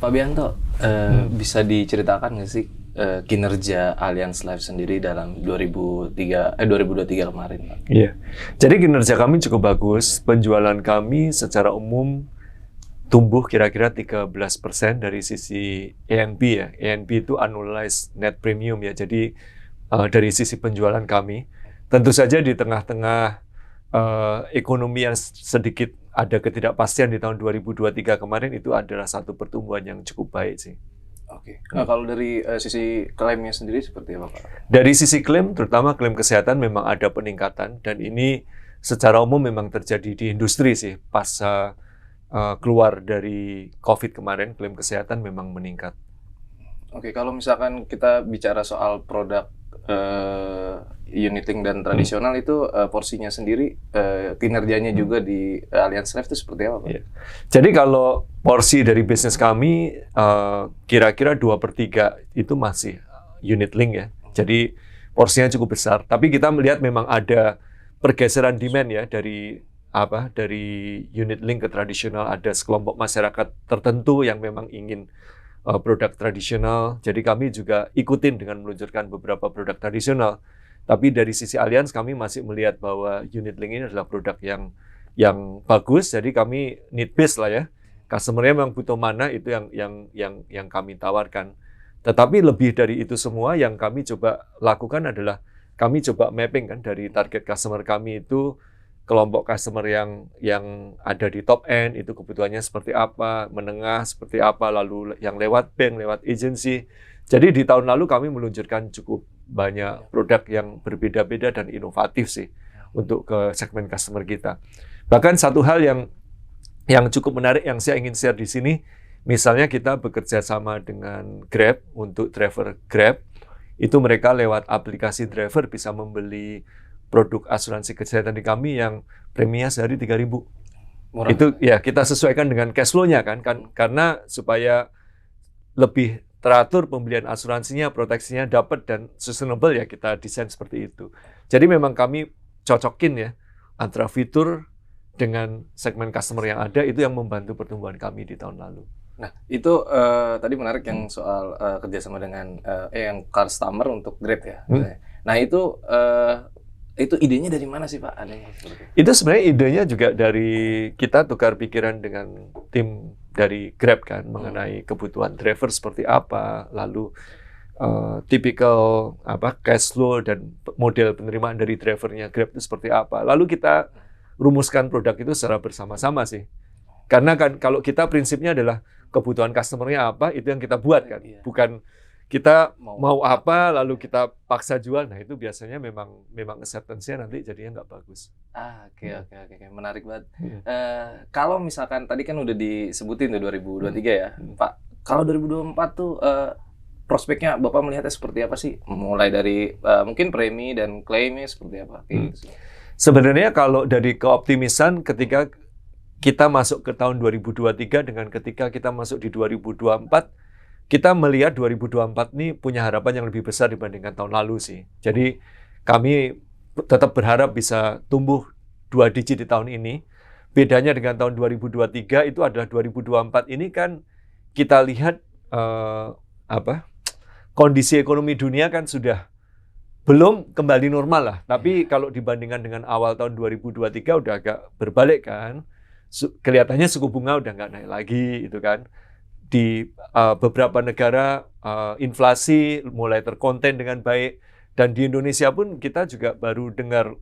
Pak Bianto, bisa diceritakan nggak sih kinerja Allianz Life sendiri dalam 2023 kemarin, Pak? Iya. Jadi kinerja kami cukup bagus. Penjualan kami secara umum tumbuh kira-kira 13% dari sisi ANP ya. ANP itu annualized net premium ya. Jadi dari sisi penjualan kami, tentu saja di tengah-tengah ekonomi yang sedikit ada ketidakpastian di tahun 2023 kemarin, itu adalah satu pertumbuhan yang cukup baik sih. Oke. Nah, kalau dari sisi klaimnya sendiri seperti apa, Pak? Dari sisi klaim, terutama klaim kesehatan memang ada peningkatan, dan ini secara umum memang terjadi di industri sih. Pasca keluar dari COVID kemarin, klaim kesehatan memang meningkat. Oke, kalau misalkan kita bicara soal produk unit link dan tradisional itu porsinya sendiri, kinerjanya juga di Allianz Life itu seperti apa, Pak? Yeah. Jadi kalau porsi dari bisnis kami kira-kira 2/3 itu masih unit link ya. Jadi porsinya cukup besar. Tapi kita melihat memang ada pergeseran demand ya dari unit link ke tradisional. Ada sekelompok masyarakat tertentu yang memang ingin produk tradisional. Jadi kami juga ikutin dengan meluncurkan beberapa produk tradisional. Tapi dari sisi Allianz kami masih melihat bahwa unit link ini adalah produk yang bagus. Jadi kami need based lah ya. Customer-nya memang butuh mana, itu yang kami tawarkan. Tetapi lebih dari itu semua yang kami coba lakukan adalah kami coba mapping kan dari target customer kami itu, kelompok customer yang ada di top end itu kebutuhannya seperti apa, menengah seperti apa, lalu yang lewat bank, lewat agency. Jadi di tahun lalu kami meluncurkan cukup banyak produk yang berbeda-beda dan inovatif sih untuk ke segmen customer kita. Bahkan satu hal yang cukup menarik yang saya ingin share di sini, misalnya kita bekerja sama dengan Grab untuk driver Grab, itu mereka lewat aplikasi driver bisa membeli produk asuransi kesehatan di kami yang preminya sehari 3.000. Murah. Itu ya kita sesuaikan dengan cash flow-nya kan, karena supaya lebih teratur pembelian asuransinya, proteksinya dapat dan sustainable ya kita desain seperti itu. Jadi memang kami cocokin ya antara fitur dengan segmen customer yang ada, itu yang membantu pertumbuhan kami di tahun lalu. Nah, itu tadi menarik yang soal kerjasama dengan yang customer untuk Grab ya. Nah, itu idenya dari mana sih, Pak? Itu sebenarnya idenya juga dari kita tukar pikiran dengan tim dari Grab kan, mengenai kebutuhan driver seperti apa, lalu tipikal cash flow dan model penerimaan dari drivernya Grab itu seperti apa. Lalu kita rumuskan produk itu secara bersama-sama sih. Karena kan kalau kita prinsipnya adalah kebutuhan customer-nya apa, itu yang kita buat kan. Bukan kita mau apa lalu kita paksa jual. Nah, itu biasanya memang acceptance-nya nanti jadinya nggak bagus. Oke. Menarik banget. Kalau misalkan tadi kan udah disebutin tuh 2023 ya, Pak. Kalau 2024 tuh prospeknya Bapak melihatnya seperti apa sih? Mulai dari mungkin premi dan klaimnya seperti apa? Gitu. Sebenarnya kalau dari keoptimisan ketika kita masuk ke tahun 2023 dengan ketika kita masuk di 2024, kita melihat 2024 ini punya harapan yang lebih besar dibandingkan tahun lalu sih. Jadi kami tetap berharap bisa tumbuh 2 digit di tahun ini. Bedanya dengan tahun 2023 itu adalah 2024 ini kan kita lihat kondisi ekonomi dunia kan sudah belum kembali normal lah. Tapi kalau dibandingkan dengan awal tahun 2023 udah agak berbalik kan. Kelihatannya suku bunga udah nggak naik lagi itu kan. Di beberapa negara inflasi mulai terkonten dengan baik, dan di Indonesia pun kita juga baru dengar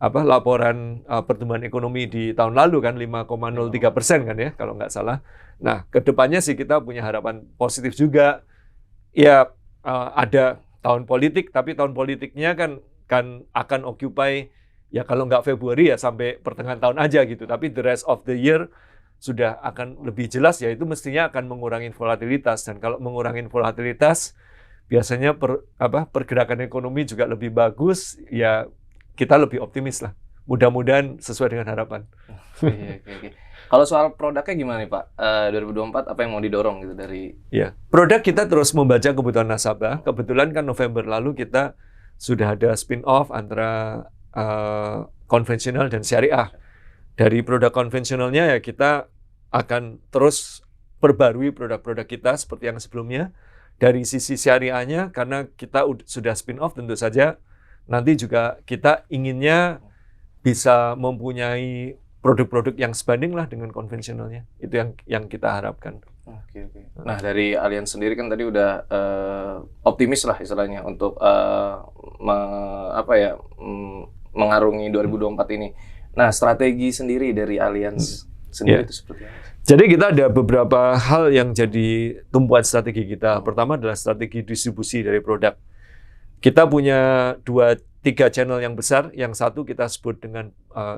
laporan pertumbuhan ekonomi di tahun lalu kan 5,03% kan ya kalau nggak salah. Nah, kedepannya sih kita punya harapan positif juga. Ya ada tahun politik, tapi tahun politiknya kan akan occupy ya kalau nggak Februari ya sampai pertengahan tahun aja gitu. Tapi the rest of the year sudah akan lebih jelas, ya itu mestinya akan mengurangi volatilitas, dan kalau mengurangi volatilitas biasanya pergerakan ekonomi juga lebih bagus, ya kita lebih optimis lah. Mudah-mudahan sesuai dengan harapan. Oke. Kalau soal produknya gimana nih, Pak? 2024 apa yang mau didorong gitu dari? Ya, produk kita terus membaca kebutuhan nasabah. Kebetulan kan November lalu kita sudah ada spin-off antara konvensional dan syariah. Dari produk konvensionalnya ya kita akan terus perbarui produk-produk kita seperti yang sebelumnya. Dari sisi syariahnya, karena kita sudah spin-off, tentu saja nanti juga kita inginnya bisa mempunyai produk-produk yang sebanding lah dengan konvensionalnya. Itu yang kita harapkan. Oke. Nah, dari Allianz sendiri kan tadi udah optimis lah istilahnya untuk mengarungi 2024 ini. Nah, strategi sendiri dari Allianz sendiri itu seperti apa? Jadi kita ada beberapa hal yang jadi tumpuan strategi kita. Pertama adalah strategi distribusi dari produk. Kita punya 2-3 channel yang besar. Yang satu kita sebut dengan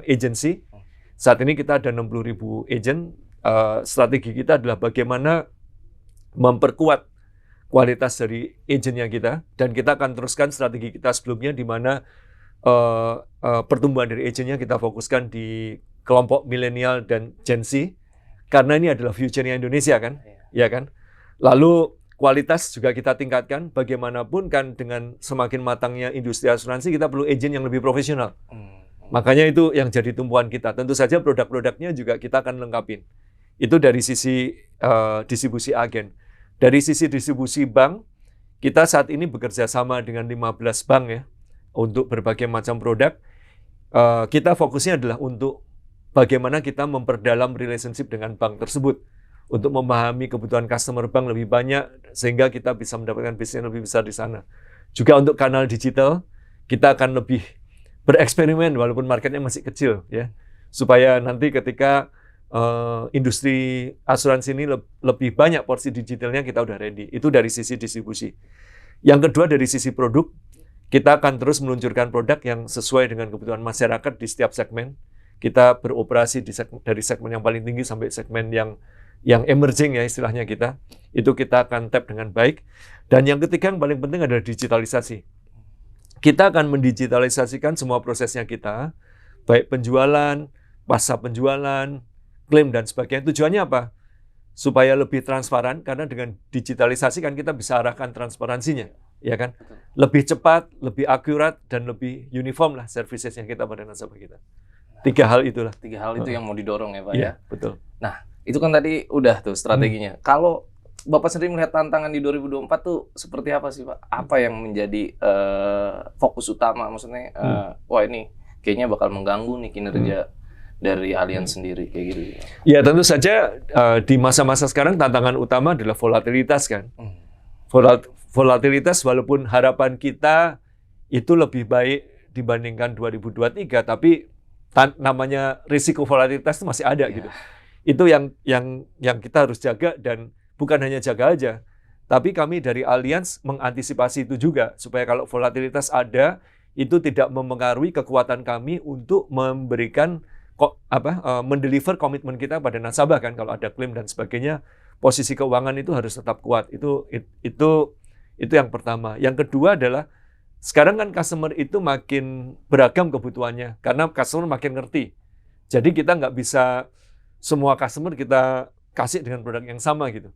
agency. Saat ini kita ada 60.000 agent. Strategi kita adalah bagaimana memperkuat kualitas dari agentnya kita, dan kita akan teruskan strategi kita sebelumnya di mana pertumbuhan dari agentnya kita fokuskan di kelompok milenial dan Gen Z, karena ini adalah future-nya Indonesia kan, ya kan. Lalu kualitas juga kita tingkatkan. Bagaimanapun kan dengan semakin matangnya industri asuransi, kita perlu agent yang lebih profesional. Makanya itu yang jadi tumpuan kita. Tentu saja produk-produknya juga kita akan lengkapin. Itu dari sisi distribusi agen. Dari sisi distribusi bank, kita saat ini bekerja sama dengan 15 bank ya, untuk berbagai macam produk. Kita fokusnya adalah untuk bagaimana kita memperdalam relationship dengan bank tersebut, untuk memahami kebutuhan customer bank lebih banyak, sehingga kita bisa mendapatkan bisnis yang lebih besar di sana. Juga untuk kanal digital, kita akan lebih bereksperimen walaupun marketnya masih kecil ya, supaya nanti ketika industri asuransi ini lebih banyak porsi digitalnya, kita udah ready. Itu dari sisi distribusi. Yang kedua dari sisi produk, kita akan terus meluncurkan produk yang sesuai dengan kebutuhan masyarakat di setiap segmen. Kita beroperasi dari segmen yang paling tinggi sampai segmen yang emerging ya istilahnya kita. Itu kita akan tap dengan baik. Dan yang ketiga yang paling penting adalah digitalisasi. Kita akan mendigitalisasikan semua prosesnya kita, baik penjualan, pasca penjualan, klaim dan sebagainya. Tujuannya apa? Supaya lebih transparan, karena dengan digitalisasi kan kita bisa arahkan transparansinya, ya kan? Lebih cepat, lebih akurat, dan lebih uniform lah services yang kita pada nasabah kita. 3 hal itulah. 3 hal itu yang mau didorong ya Pak Iya, ya? betul. Nah, itu kan tadi udah tuh strateginya. Kalau Bapak sendiri melihat tantangan di 2024 tuh seperti apa sih Pak? Apa yang menjadi fokus utama? Maksudnya, wah ini kayaknya bakal mengganggu nih kinerja dari Allianz sendiri kayak gitu. Ya tentu saja di masa-masa sekarang tantangan utama adalah volatilitas kan. Volatilitas walaupun harapan kita itu lebih baik dibandingkan 2023, tapi namanya risiko volatilitas itu masih ada gitu. Itu yang kita harus jaga, dan bukan hanya jaga aja, tapi kami dari Allianz mengantisipasi itu juga supaya kalau volatilitas ada itu tidak mempengaruhi kekuatan kami untuk memberikan mendeliver komitmen kita pada nasabah kan. Kalau ada klaim dan sebagainya, posisi keuangan itu harus tetap kuat. Itu yang pertama. Yang kedua adalah sekarang kan customer itu makin beragam kebutuhannya karena customer makin ngerti. Jadi kita nggak bisa semua customer kita kasih dengan produk yang sama gitu.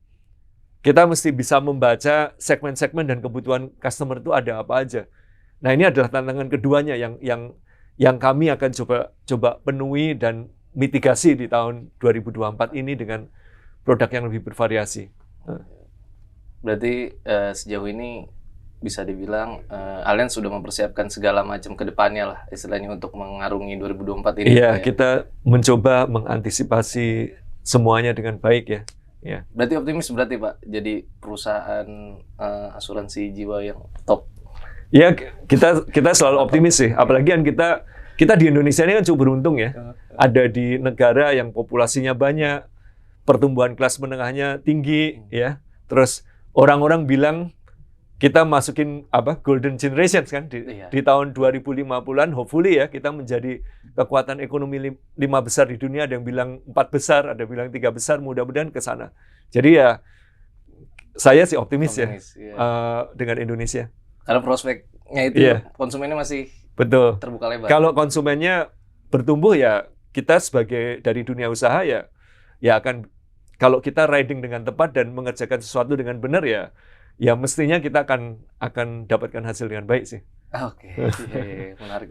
Kita mesti bisa membaca segmen-segmen dan kebutuhan customer itu ada apa aja. Nah ini adalah tantangan keduanya yang kami akan coba penuhi dan mitigasi di tahun 2024 ini dengan produk yang lebih bervariasi. Berarti sejauh ini bisa dibilang Allianz sudah mempersiapkan segala macam ke depannya lah istilahnya untuk mengarungi 2024 ini. Iya, kita mencoba mengantisipasi semuanya dengan baik ya. Ya. Berarti optimis berarti Pak, jadi perusahaan asuransi jiwa yang top. Ya, kita selalu optimis sih. Apalagi kan kita di Indonesia ini kan cukup beruntung ya. Ada di negara yang populasinya banyak, pertumbuhan kelas menengahnya tinggi ya. Terus orang-orang bilang kita masukin golden generation kan di tahun 2050-an, hopefully ya kita menjadi kekuatan ekonomi 5 besar di dunia. Ada yang bilang 4 besar, ada yang bilang 3 besar, mudah-mudahan ke sana. Jadi ya saya sih optimis ya dengan Indonesia. Karena prospeknya itu konsumennya masih terbuka lebar. Kalau konsumennya bertumbuh ya kita sebagai dari dunia usaha ya akan, kalau kita riding dengan tepat dan mengerjakan sesuatu dengan benar ya mestinya kita akan dapatkan hasil dengan baik sih. Oke. Menarik.